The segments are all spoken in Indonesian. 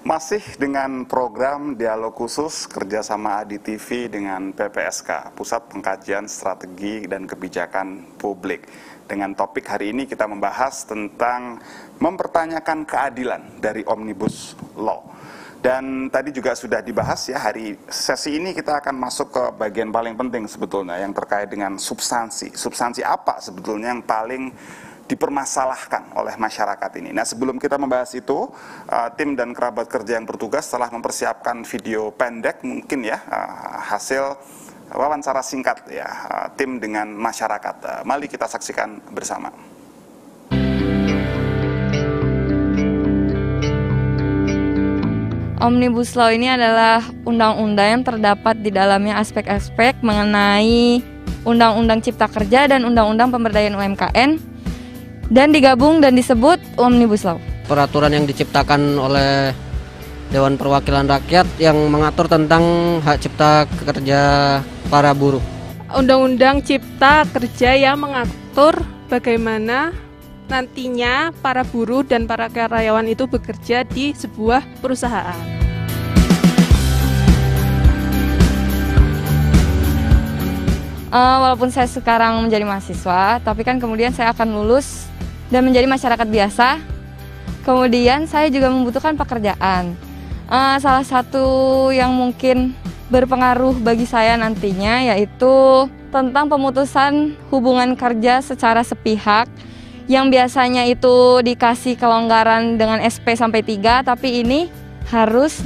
Masih dengan program dialog khusus kerjasama Adi TV dengan PPSK, Pusat Pengkajian Strategi dan Kebijakan Publik. Dengan topik hari ini kita membahas tentang mempertanyakan keadilan dari Omnibus Law. Dan tadi juga sudah dibahas ya, sesi ini kita akan masuk ke bagian paling penting sebetulnya yang terkait dengan substansi. Substansi apa sebetulnya yang paling dipermasalahkan oleh masyarakat ini. Nah, sebelum kita membahas itu, tim dan kerabat kerja yang bertugas telah mempersiapkan video pendek mungkin ya, hasil wawancara singkat ya, tim dengan masyarakat. Mari kita saksikan bersama. Omnibus Law ini adalah undang-undang yang terdapat di dalamnya aspek-aspek mengenai Undang-Undang Cipta Kerja dan Undang-Undang Pemberdayaan UMKM, dan digabung dan disebut Omnibus Law. Peraturan yang diciptakan oleh Dewan Perwakilan Rakyat yang mengatur tentang hak cipta kerja para buruh. Undang-Undang Cipta Kerja yang mengatur bagaimana nantinya para buruh dan para karyawan itu bekerja di sebuah perusahaan. Walaupun saya sekarang menjadi mahasiswa, tapi kan kemudian saya akan lulus dan menjadi masyarakat biasa. Kemudian saya juga membutuhkan pekerjaan. Salah satu yang mungkin berpengaruh bagi saya nantinya yaitu tentang pemutusan hubungan kerja secara sepihak, yang biasanya itu dikasih kelonggaran dengan SP sampai 3, tapi ini harus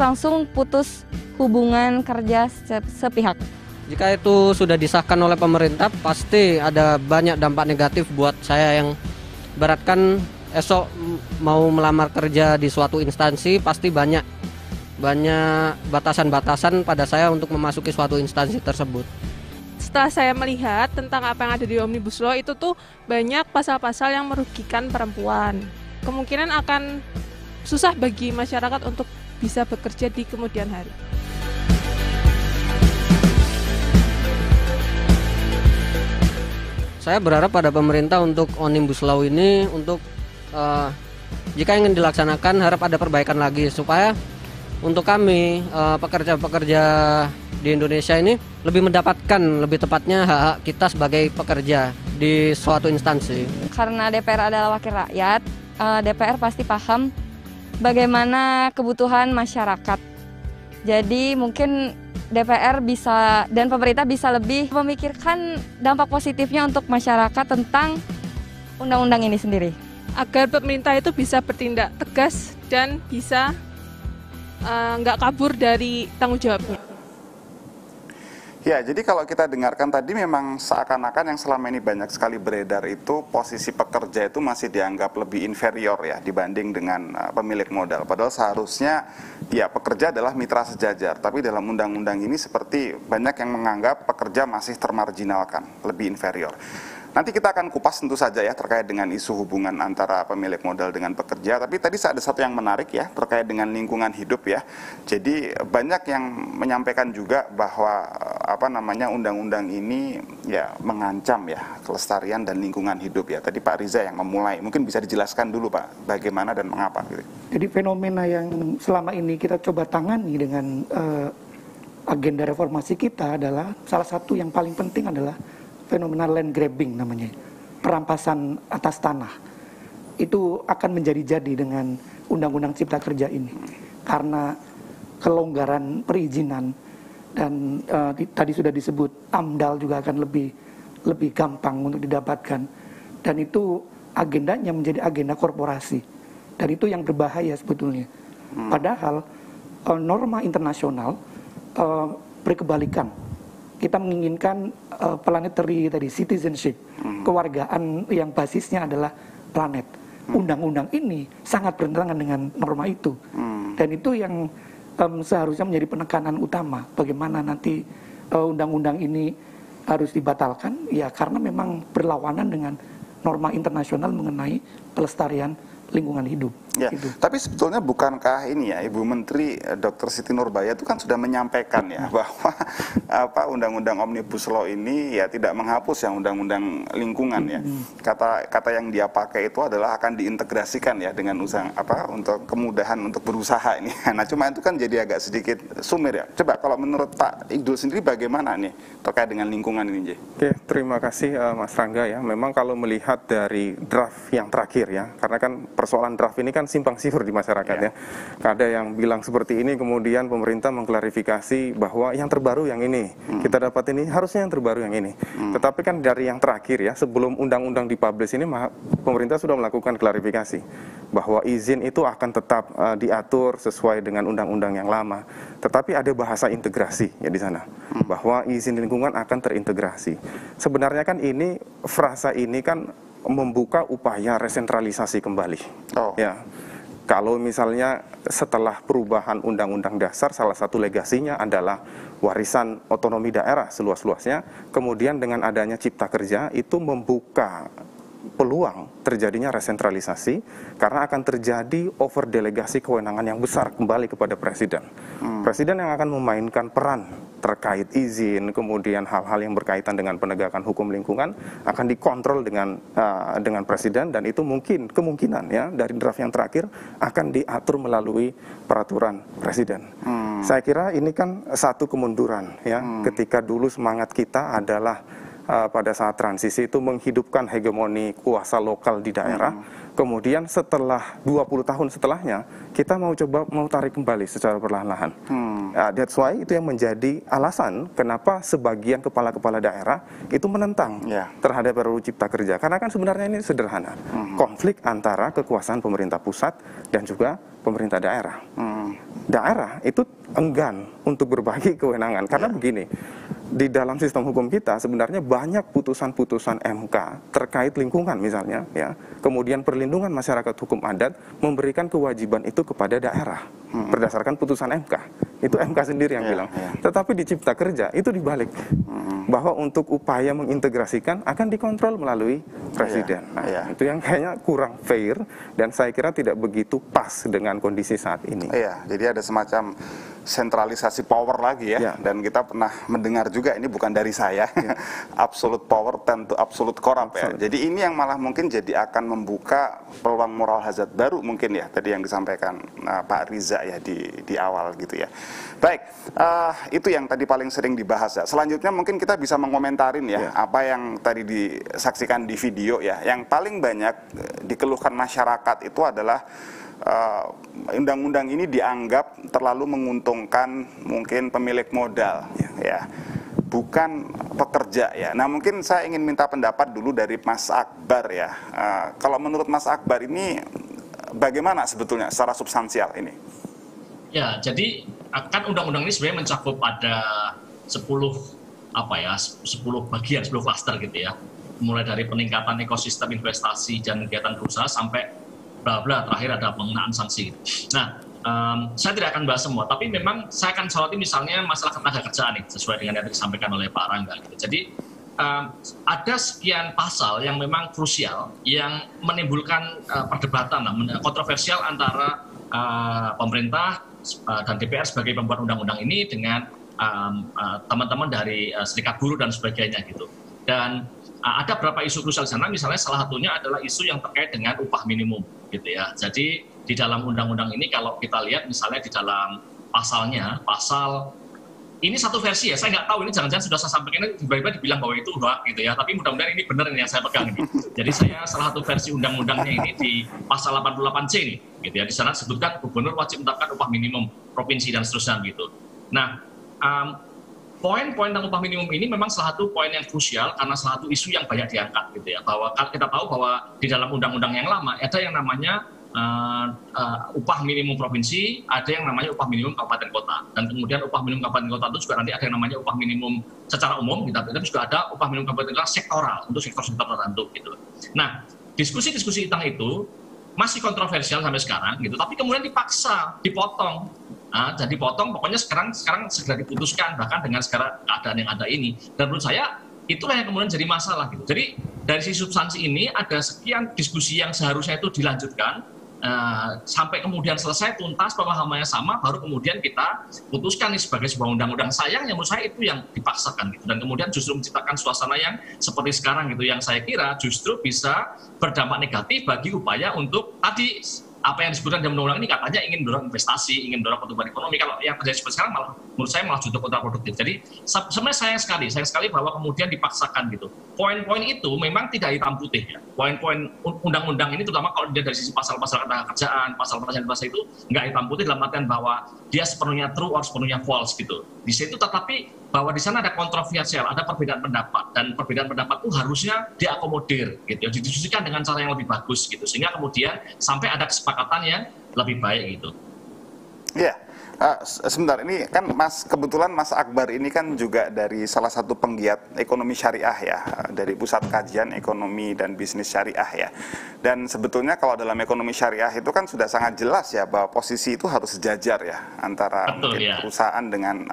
langsung putus hubungan kerja sepihak. Jika itu sudah disahkan oleh pemerintah, pasti ada banyak dampak negatif buat saya yang beratkan esok mau melamar kerja di suatu instansi, pasti banyak batasan-batasan pada saya untuk memasuki suatu instansi tersebut. Setelah saya melihat tentang apa yang ada di Omnibus Law, itu tuh banyak pasal-pasal yang merugikan perempuan. Kemungkinan akan susah bagi masyarakat untuk bisa bekerja di kemudian hari. Saya berharap pada pemerintah untuk Omnibus Law ini untuk jika ingin dilaksanakan harap ada perbaikan lagi supaya untuk kami pekerja-pekerja di Indonesia ini lebih mendapatkan lebih tepatnya hak-hak kita sebagai pekerja di suatu instansi. Karena DPR adalah wakil rakyat, DPR pasti paham bagaimana kebutuhan masyarakat. Jadi mungkin DPR bisa dan pemerintah bisa lebih memikirkan dampak positifnya untuk masyarakat tentang undang-undang ini sendiri. Agar pemerintah itu bisa bertindak tegas dan bisa nggak kabur dari tanggung jawabnya. Ya, jadi kalau kita dengarkan tadi memang seakan-akan yang selama ini banyak sekali beredar itu posisi pekerja itu masih dianggap lebih inferior ya dibanding dengan pemilik modal. Padahal seharusnya ya pekerja adalah mitra sejajar, tapi dalam undang-undang ini seperti banyak yang menganggap pekerja masih termarginalkan, lebih inferior. Nanti kita akan kupas tentu saja ya terkait dengan isu hubungan antara pemilik modal dengan pekerja. Tapi tadi ada satu yang menarik ya terkait dengan lingkungan hidup ya. Jadi banyak yang menyampaikan juga bahwa undang-undang ini ya mengancam ya kelestarian dan lingkungan hidup ya. Tadi Pak Riza yang memulai. Mungkin bisa dijelaskan dulu Pak bagaimana dan mengapa gitu. Jadi fenomena yang selama ini kita coba tangani dengan agenda reformasi kita adalah salah satu yang paling penting adalah fenomena land grabbing namanya, perampasan atas tanah. Itu akan menjadi-jadi dengan Undang-Undang Cipta Kerja ini. Karena kelonggaran perizinan dan tadi sudah disebut AMDAL juga akan lebih gampang untuk didapatkan. Dan itu agendanya menjadi agenda korporasi. Dan itu yang berbahaya sebetulnya. Padahal norma internasional berkebalikan. Kita menginginkan planetary tadi citizenship, kewargaan yang basisnya adalah planet. Undang-undang ini sangat bertentangan dengan norma itu. Dan itu yang seharusnya menjadi penekanan utama. Bagaimana nanti undang-undang ini harus dibatalkan, ya karena memang berlawanan dengan norma internasional mengenai pelestarian lingkungan hidup. Ya, Gitu. tapi sebetulnya bukankah ini ya Ibu Menteri Dr. Siti Nurbaya itu kan sudah menyampaikan ya bahwa undang-undang Omnibus Law ini ya tidak menghapus yang undang-undang lingkungan ya. Kata yang dia pakai itu adalah akan diintegrasikan ya dengan usaha untuk kemudahan untuk berusaha ini. Nah, cuma itu kan jadi agak sedikit sumir ya. Coba kalau menurut Pak Igdul sendiri bagaimana nih terkait dengan lingkungan ini, J? Oke, terima kasih Mas Rangga ya. Memang kalau melihat dari draft yang terakhir ya, karena kan persoalan draft ini kan simpang siur di masyarakat ya. Ada yang bilang seperti ini, kemudian pemerintah mengklarifikasi bahwa yang terbaru yang ini, kita dapat ini, harusnya yang terbaru yang ini. Tetapi kan dari yang terakhir ya, sebelum undang-undang dipublish ini, pemerintah sudah melakukan klarifikasi bahwa izin itu akan tetap diatur sesuai dengan undang-undang yang lama. Tetapi ada bahasa integrasi ya di sana, bahwa izin lingkungan akan terintegrasi. Sebenarnya kan ini, frasa ini kan membuka upaya resentralisasi kembali. Ya, kalau misalnya setelah perubahan Undang-Undang Dasar, salah satu legasinya adalah warisan otonomi daerah seluas-luasnya. Kemudian dengan adanya Cipta Kerja itu membuka peluang terjadinya resentralisasi karena akan terjadi overdelegasi kewenangan yang besar kembali kepada presiden. Presiden yang akan memainkan peran terkait izin, kemudian hal-hal yang berkaitan dengan penegakan hukum lingkungan akan dikontrol dengan presiden, dan itu kemungkinan ya dari draft yang terakhir akan diatur melalui peraturan presiden. Saya kira ini kan satu kemunduran ya, ketika dulu semangat kita adalah pada saat transisi itu menghidupkan hegemoni kuasa lokal di daerah. Kemudian setelah 20 tahun setelahnya, kita mau tarik kembali secara perlahan-lahan. That's why itu yang menjadi alasan kenapa sebagian kepala-kepala daerah itu menentang terhadap RUU Cipta Kerja. Karena kan sebenarnya ini sederhana. Konflik antara kekuasaan pemerintah pusat dan juga pemerintah daerah. Daerah itu enggan untuk berbagi kewenangan. Karena begini, di dalam sistem hukum kita sebenarnya banyak putusan-putusan MK terkait lingkungan misalnya ya. Kemudian perlindungan masyarakat hukum adat memberikan kewajiban itu kepada daerah berdasarkan putusan MK. Itu MK sendiri yang bilang. Tetapi di Cipta Kerja itu dibalik. Bahwa untuk upaya mengintegrasikan akan dikontrol melalui presiden. Nah, itu yang kayaknya kurang fair dan saya kira tidak begitu pas dengan kondisi saat ini. Iya, jadi ada semacam sentralisasi power lagi ya. Dan kita pernah mendengar juga, ini bukan dari saya, absolute power tend to absolute corrupt ya. Jadi ini yang malah mungkin jadi akan membuka peluang moral hazard baru mungkin ya, tadi yang disampaikan Pak Riza ya di awal gitu ya. Baik, itu yang tadi paling sering dibahas ya. Selanjutnya mungkin kita bisa mengomentarin ya apa yang tadi disaksikan di video ya. Yang paling banyak dikeluhkan masyarakat itu adalah undang-undang ini dianggap terlalu menguntungkan mungkin pemilik modal ya, bukan pekerja ya. Nah, mungkin saya ingin minta pendapat dulu dari Mas Akbar ya. Kalau menurut Mas Akbar ini bagaimana sebetulnya secara substansial ini? Ya, jadi kan undang-undang ini sebenarnya mencakup ada 10 bagian, 10 klaster gitu ya. Mulai dari peningkatan ekosistem investasi dan kegiatan berusaha sampai bla bla, terakhir ada pengenaan sanksi. Nah, saya tidak akan bahas semua, tapi memang saya akan soroti misalnya masalah ketenaga kerjaan nih, sesuai dengan yang disampaikan oleh Pak Rangga. Gitu. Jadi ada sekian pasal yang memang krusial, yang menimbulkan perdebatan, kontroversial antara pemerintah dan DPR sebagai pembuat undang-undang ini dengan teman-teman dari serikat buruh dan sebagainya gitu. Dan ada beberapa isu krusial di sana, misalnya salah satunya adalah isu yang terkait dengan upah minimum, gitu ya. Jadi di dalam undang-undang ini kalau kita lihat misalnya di dalam pasalnya, pasal ini satu versi ya, saya nggak tahu ini jangan-jangan sudah saya sampaikan, tiba-tiba dibilang bahwa itu hoax gitu ya. Tapi mudah-mudahan ini benar yang saya pegang ini. Jadi saya salah satu versi undang-undangnya ini di pasal 88C nih, gitu ya. Di sana disebutkan gubernur wajib menetapkan upah minimum provinsi dan seterusnya gitu. Nah, poin-poin tentang upah minimum ini memang salah satu poin yang krusial karena salah satu isu yang banyak diangkat gitu ya, bahwa kita tahu bahwa di dalam undang-undang yang lama ada yang namanya upah minimum provinsi, ada yang namanya upah minimum kabupaten kota, dan kemudian upah minimum kabupaten kota itu juga nanti ada yang namanya upah minimum secara umum gitu, tapi juga ada upah minimum kabupaten kota sektoral untuk sektor-sektor tertentu gitu. Nah, diskusi-diskusi tentang itu masih kontroversial sampai sekarang gitu, tapi kemudian dipaksa dipotong. Jadi potong, pokoknya sekarang segera diputuskan, bahkan dengan sekarang keadaan yang ada ini. Dan menurut saya itulah yang kemudian jadi masalah gitu. Jadi dari sisi substansi ini ada sekian diskusi yang seharusnya itu dilanjutkan, sampai kemudian selesai tuntas pemahamannya sama, baru kemudian kita putuskan nih sebagai sebuah undang-undang. Sayangnya menurut saya itu yang dipaksakan gitu, dan kemudian justru menciptakan suasana yang seperti sekarang gitu, yang saya kira justru bisa berdampak negatif bagi upaya untuk tadi apa yang disebutkan dalam undang-undang ini, katanya ingin mendorong investasi, ingin mendorong pertumbuhan ekonomi. Kalau yang terjadi seperti sekarang malah menurut saya malah justru kontraproduktif. Jadi sebenarnya sayang sekali bahwa kemudian dipaksakan gitu. Poin-poin itu memang tidak hitam putih ya. Poin-poin undang-undang ini terutama kalau dia dari sisi pasal-pasal ketenagakerjaan, pasal-pasal itu nggak hitam putih dalam artian bahwa dia sepenuhnya true or sepenuhnya false gitu. Di situ tetapi bahwa di sana ada kontroversial, ada perbedaan pendapat, dan perbedaan pendapat itu harusnya diakomodir, gitu, didiskusikan dengan cara yang lebih bagus, gitu, sehingga kemudian sampai ada kesepakatan yang lebih baik, gitu. Iya. Sebentar, ini kan kebetulan Mas Akbar ini kan juga dari salah satu penggiat ekonomi syariah ya, dari Pusat Kajian Ekonomi dan Bisnis Syariah ya. Dan sebetulnya kalau dalam ekonomi syariah itu kan sudah sangat jelas ya bahwa posisi itu harus sejajar ya antara perusahaan dengan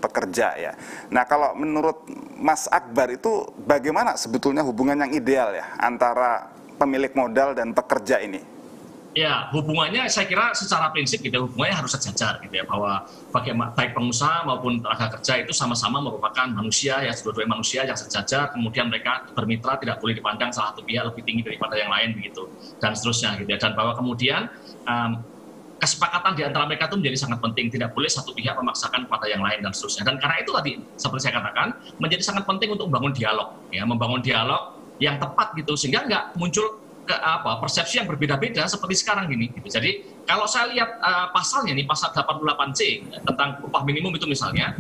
pekerja ya. Nah, kalau menurut Mas Akbar itu bagaimana sebetulnya hubungan yang ideal ya antara pemilik modal dan pekerja ini? Ya, hubungannya saya kira secara prinsip gitu, hubungannya harus sejajar gitu ya, bahwa baik pengusaha maupun tenaga kerja itu sama-sama merupakan manusia ya, dua-duanya manusia yang sejajar, kemudian mereka bermitra tidak boleh dipandang salah satu pihak lebih tinggi daripada yang lain begitu, dan seterusnya gitu ya, dan bahwa kemudian kesepakatan di antara mereka itu menjadi sangat penting, tidak boleh satu pihak memaksakan kepada yang lain dan seterusnya. Dan karena itu tadi seperti saya katakan menjadi sangat penting untuk membangun dialog ya, membangun dialog yang tepat gitu, sehingga nggak muncul persepsi yang berbeda-beda seperti sekarang gini gitu. Jadi kalau saya lihat pasalnya nih, pasal 88C tentang upah minimum itu misalnya,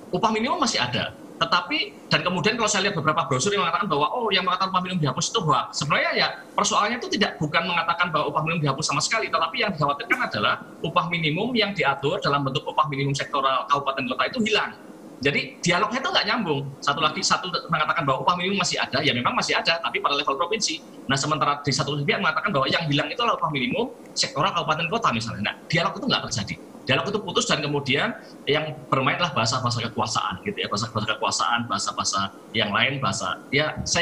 upah minimum masih ada, tetapi dan kemudian kalau saya lihat beberapa brosur yang mengatakan bahwa yang mengatakan upah minimum dihapus itu hoax. Sebenarnya ya persoalannya itu bukan mengatakan bahwa upah minimum dihapus sama sekali, tetapi yang dikhawatirkan adalah upah minimum yang diatur dalam bentuk upah minimum sektoral kabupaten kota itu hilang. Jadi dialognya itu nggak nyambung. Satu mengatakan bahwa upah minimum masih ada, ya memang masih ada, tapi pada level provinsi. Nah sementara di satu pihak mengatakan bahwa yang hilang itu adalah upah minimum sektoral kabupaten kota misalnya. Nah dialog itu nggak terjadi. Dialog itu putus dan kemudian yang bermainlah bahasa-bahasa kekuasaan gitu ya, bahasa-bahasa kekuasaan, bahasa-bahasa yang lain,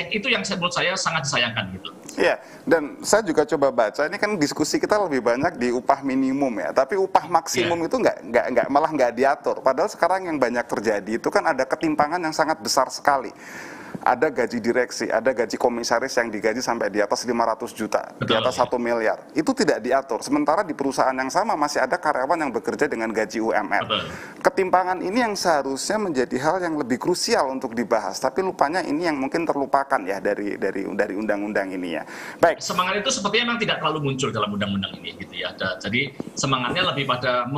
itu yang menurut saya sangat disayangkan gitu. Iya, dan saya juga coba baca, ini kan diskusi kita lebih banyak di upah minimum ya, tapi upah maksimum itu malah nggak diatur. Padahal sekarang yang banyak terjadi itu kan ada ketimpangan yang sangat besar sekali. Ada gaji direksi, ada gaji komisaris yang digaji sampai di atas 500 juta, di atas 1 miliar. Itu tidak diatur. Sementara di perusahaan yang sama masih ada karyawan yang bekerja dengan gaji UMR. Ketimpangan ini yang seharusnya menjadi hal yang lebih krusial untuk dibahas, tapi lupanya ini yang mungkin terlupakan ya dari undang-undang ini ya. Baik. Semangat itu sepertinya memang tidak terlalu muncul dalam undang-undang ini gitu ya. Jadi semangatnya lebih pada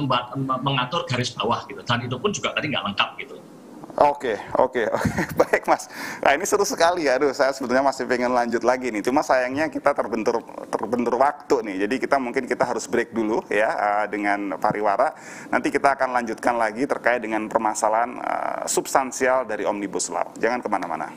mengatur garis bawah gitu. Dan itu pun juga tadi nggak lengkap gitu. Oke. Baik Mas. Nah ini seru sekali ya. Aduh, saya sebetulnya masih pengen lanjut lagi nih. Cuma sayangnya kita terbentur waktu nih. Jadi kita harus break dulu ya dengan Pariwara. Nanti kita akan lanjutkan lagi terkait dengan permasalahan substansial dari Omnibus Law. Jangan kemana-mana.